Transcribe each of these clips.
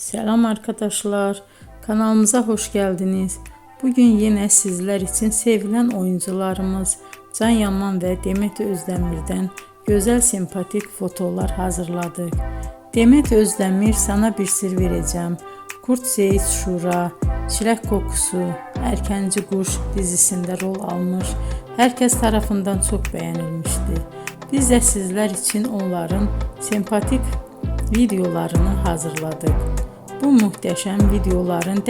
Selam arkadaşlar, kanalımıza hoş geldiniz. Bugün yine sizler için sevilen oyuncularımız Can Yaman ve Demet Özdemir'den güzel sempatik fotolar hazırladık. Demet Özdemir Sana Bir Sır Vereceğim, Kurt Seyit Şura, Çilek Kokusu, Erkenci Kuş dizisinde rol almış. Herkes tarafından çok beğenilmişti. Biz de sizler için onların sempatik videolarını hazırladık. Bu muhteşem videoların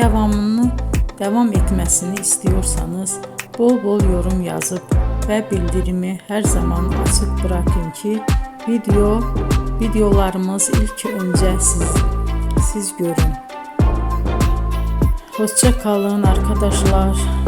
devam etmesini istiyorsanız bol bol yorum yazıp ve bildirimi her zaman açık bırakın ki videolarımız ilk önce siz görün. Hoşça kalın arkadaşlar.